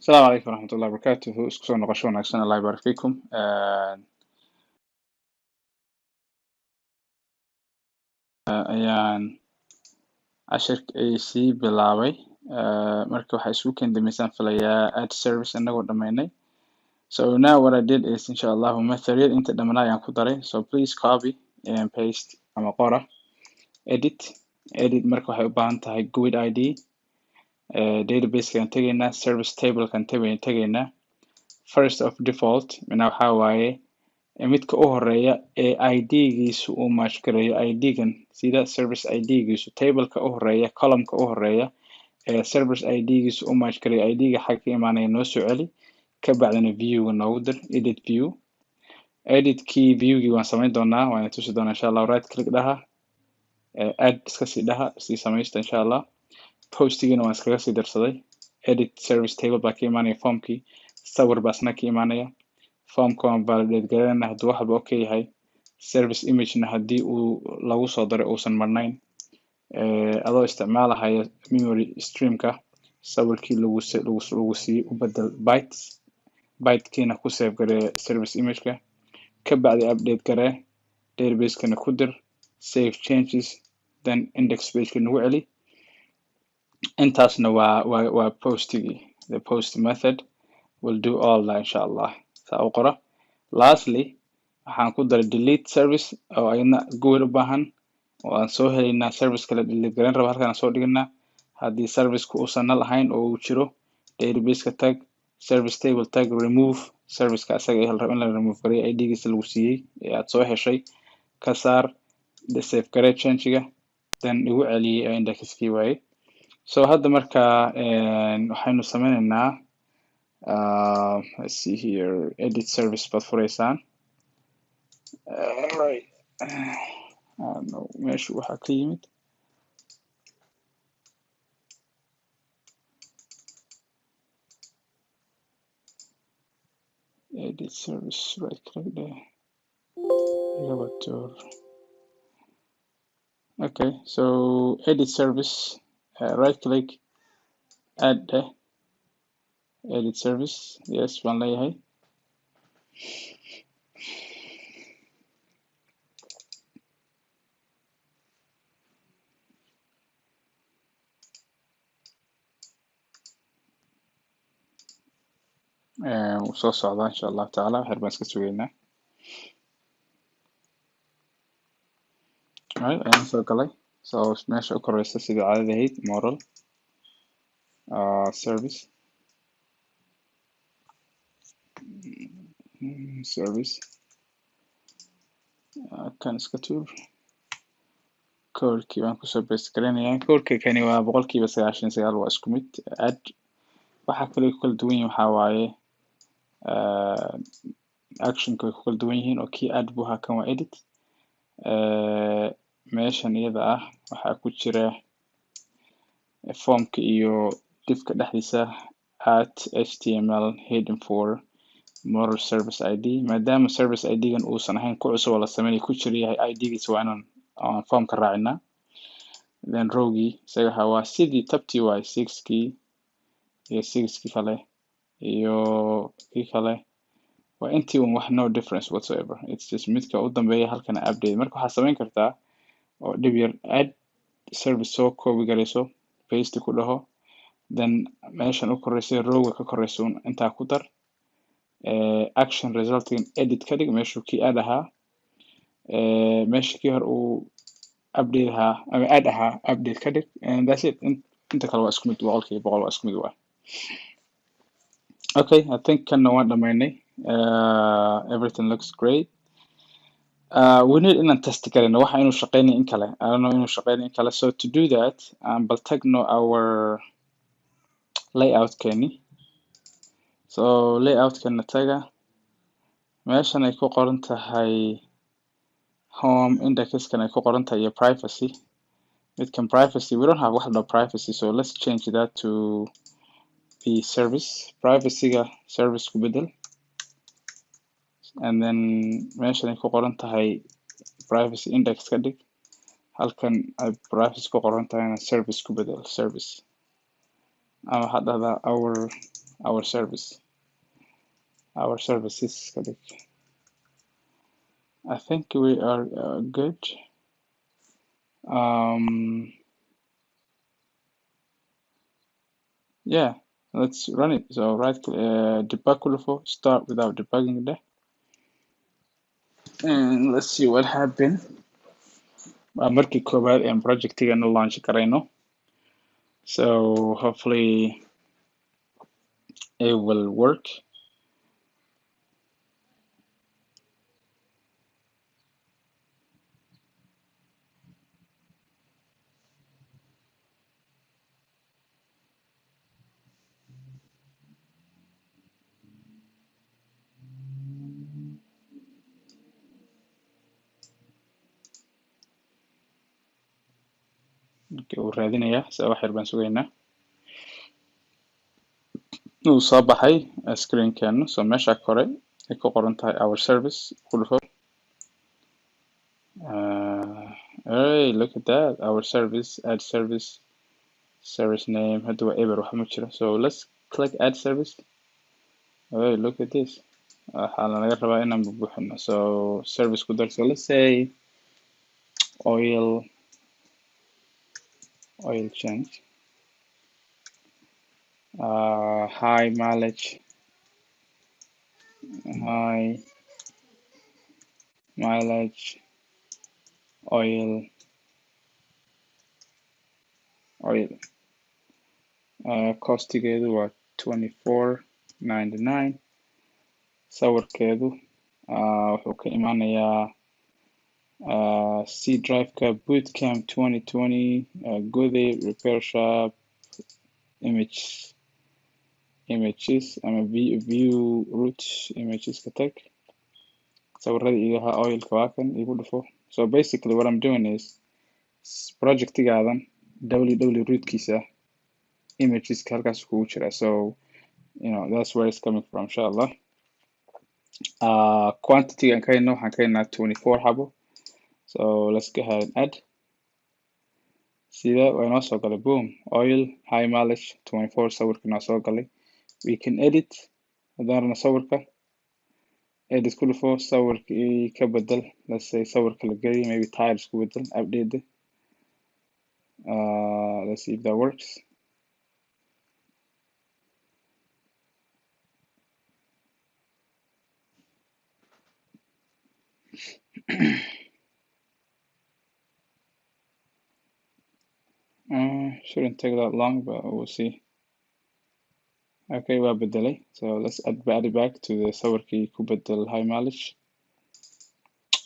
السلام عليكم ورحمة الله وبركاته. اسكو soo noqosho wanaagsan. Allah يبارك فيكم. ayaan cashirka AC bilaabay. Marka waxaa isugu kendamisaan filayaa ad service anagoo dhamaynay. So now what I did is inshallah methodyada inta dhamanaa ayaan ku daray. So please copy and paste ama qora. Edit marka waxay u baahan tahay GUID ID. Database kan tegaynaa, service table kan tegaynaa. First of default mina waxaa waaye midka u horeeya ee ID-giisu uu match gareeyo ID-gan sida service ID-giisu table-ka u horeeya column-ka u horeeya ee service ID-giisu u match gareeyo ID-ga xag ka imaanaya noo soo celi ka bacdina view-ga noogu dir edit key view-gii waan samayn doonaa waan tusi doonaa insha Allah. Right click dhaha add iska sii dhaha sii samaysta insha Allah. Post-giina waan iskaga sii darsaday edit service table baa ka imaanaya form-kii sawir baa isna ka imaanaya formka waan validate gareynaa hadduu wax walba okay yahay. Service image-na haddii uu lagu soo daray uusan marnayn adoo isticmaalahaya memory stream-ka sawirkii lagu siiyey u bedel byte-kiina ku save garee service image-ka ka bacdi update garee database-kana ku dir save changes then index page-ka nagu celi. Intaasna waa post-gii. The post method will do all that insha Allah. saa u qora. Lastly waxaan ku daray delete service oo ayna GUID u baahan oo aan soo helaynaa service kala delete gareyn raba halkaan soo dhiganaa haddii service-ku uusan null ahayn oo uu jiro database-ka tag service table tag remove service-ka asaga ee raba in la remove gareeyo ID-giisa lagu siiyey ee aad soo heshay ka saar save garee change-ga then igu celiyey index-kii waaye. So hadda marka waxaynu sameynaynaa let's see here edit service baad fureysaan. Right. No, meesha waxaa ka yimid edit service right click there. Okay, so edit service right click add edit service yes waan leeyahay. wuu soo socdaa insha Allah taala waxyar baan iska sugaynaa. Right, ayaan soo galay. So meesha u koreysa sidii caadada ahayd moral service kan iska tuur codekii baan kusoo paste gareynayaa. Codeka kani waa 99% waa isku mid. Add waxaa kale ku kala duwan yihiin waxaa waaye action-ka way ku kala duwan yihiin oo kii add buu ahaa kan waa edit. Meeshan iyada ah waxaa ku jira formka iyo div-ka dhexdiisa at html heading for model service ID maadaama service ID-gan uusan ahayn ku cusub oo la sameeyay ku jira yahay ID-giisa waa inaan formka raacinaa. Then row-gii isaga waa sidii tabtii waaye 6-kii iyo 6-kii kale iyo kii kale waa intii wax no difference whatsoever. It's just midka u dambeeya halkana update. Marka waxaa samayn kartaa oo dhib yar add service soo copy gareyso paste ku dhaho then meeshan u koreysa row-ga ka koreyso intaa ku dar action resulting edit ka dhig meeshuu kii add ahaa meesha kii hor uu update ahaa ama add ahaa update ka dhig and that's it. Inta kale waa isku mid 100% waa isku mid waa. Okay, I think kana waan dhamaynay. Everything looks great. We need inaan test gareyno waxa inuu shaqeynayo in kale. I don't know inuu shaqeynayo in kale. So to do that bal tagno our layout keeni. So layout kana taga meeshan ay ku qoran tahay home index-kan ay ku qoran tahay iyo privacy. Midkan privacy we don't have wax la privacy so let's change that to the service. Privacy-ga service ku bedel and then meeshan ay ku qoran tahay privacy index ka dhig halkan ay privacy ku qoran tahay service ku bedel service ama waxaad dhahdaa our our services ka dhig. I think we are good. Yeah, let's run it. So right debug ku dhufo, start without debugging dheh, and let's see what happened. Markii koowaad aan projectigana launch karayno, so hopefully it will work. Okay, wuu raadinayaa, so wax yar baan sugaynaa. Wuu soo baxay screenkeenu, so meesha kore ay ku qoran tahay our service ku dhufo. Hey, look at that, our service, add service, service name, hadda waa eber wax ma jiro, so let's click add service. Hey, look at this, waxaa laga rabaa inaan buuxino, so service ku dar, so let's say oil change, high mileage oil costigeedu waa $24.99. sawirkeedu wuxuu ka imanayaa C drive-ka bootcamp 2020 Godey repair shop images ama view root images ka tag, sawirada iyaha oilka waa kan igu dhufo. So basically what I'm doing is projectigaadan www rootkiisa imageska halkaas kugu jira, so you know that's where it's coming from inshallah. Quantity aan ka hayno waxaan ka haynaa 24 xabo, so let's go ahead and add. Sida waa inoo soo galay, boom, oil high mileage 24, sawirka inoo soo galay. We can edit haddaan rabno sawirka, edit ku dhufo, sawirka ka bedel, let's say sawirka la geliyo, maybe tires ku bedel, update. Let's see if that works. Shouldn't take that long, but we'll see. Okay, waa bedelay, so let's add it back to the sawirkii ku bedel high mileage.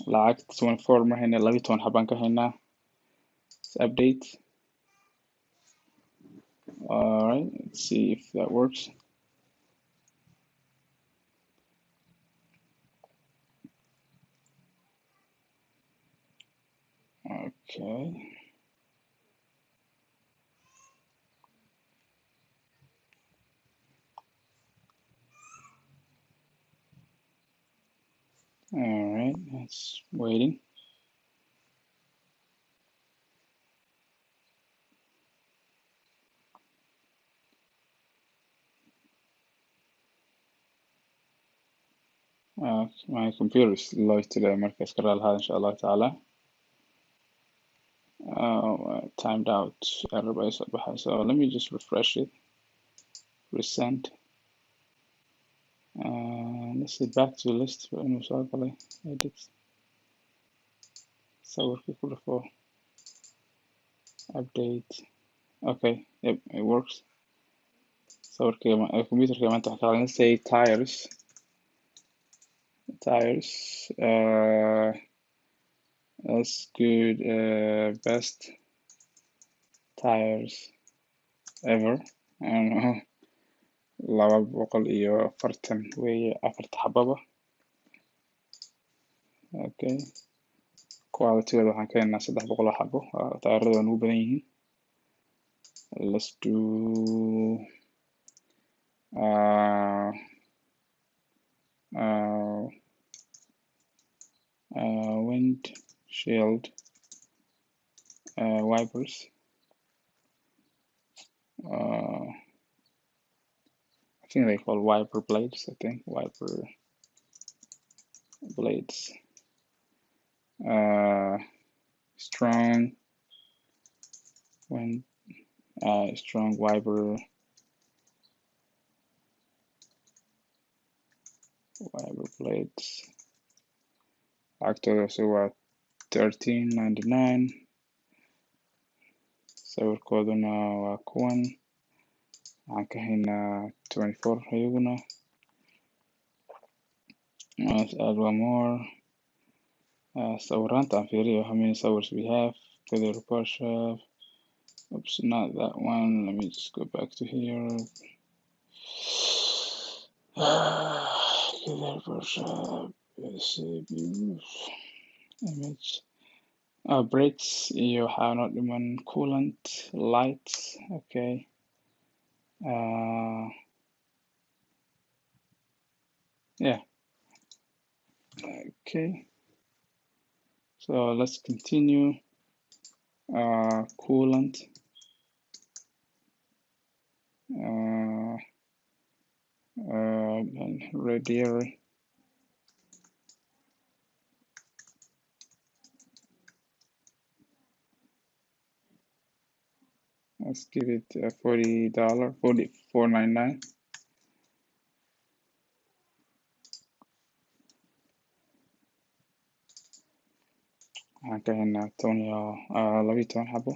Lacag 24 ma hayna, 12 xabaan ka haynaa. Let's update. All right, let's see if that works. Okay. All right, that's waiting. My computer is low today, marka iska raali lahaada insha Allah ta'ala. Timed out error baa soo baxay, so let me just refresh it, resend. Let's see, back to list inuu soo galay, edit, sawirka ku dhufo, update. Okay, yep, it works. Sawirka computerka maanta waxaa kala, let's say tires, that's good, best tires ever. I don't know, 240 weeye, 4 xababa. Okay, quality-gooda waxaan ka haynaa 300 xabo, taayirada waa ugu badan yihiin. Let's do windshield wipers, think they call wiper blades. I think wiper blades. Strong when strong wiper blades. Lacagtooda waa $13.99. Sawirkooduna waa kuwan. Waxaan ka haynaa 24 iyaguna. Let's add one more. Sawiranta aan fiiriyo how many sawirds we have. Godey report shop. Oops, not that one. Let me just go back to here. Godey report shop. Image. Brakes iyo waxaa noo dhiman coolant, lights. Okay. Yeah. Okay. So let's continue. Coolant. Radiator. Let's give it $40, $44.99. Waxaan ka haynaa 12 xabo.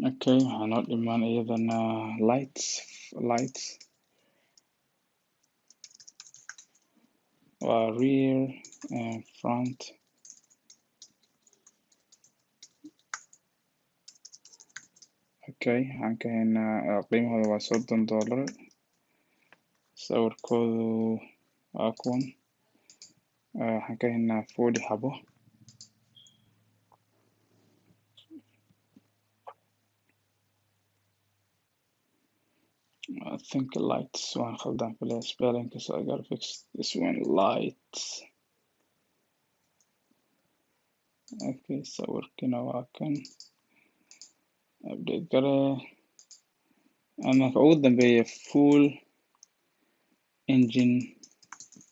Okay, waxaa noo dhiman iyadana lights. Rear and front. Okay, waxaan ka haynaa qiimahooda waa $30. Sawirkoodu waa kuwan. Waxaan ka haynaa 40 xabo. I think lights waan khaldan filaya spelling, so I gotta fix this one. Lights. Okay, sawirkina waa kan. Update gare. Marka ugu dambeeya full engine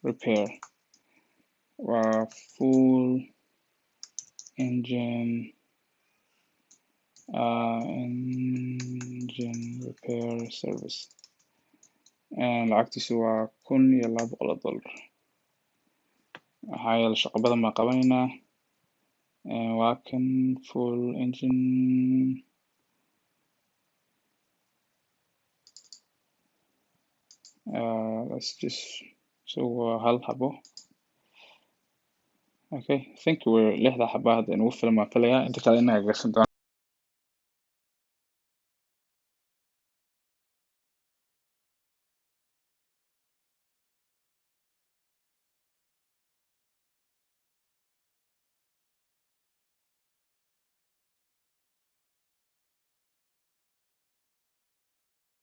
repair. Waa full engine repair service. Lacagtiisu waa $1,200. Waxaa yeelay shaqo badan baan qabanaynaa. Waa kan full engine. Let's just hal xabo. Okay, I think we're 6 xabo hadda inugu filan baan filayaa. Inta kale inaga gashan doona.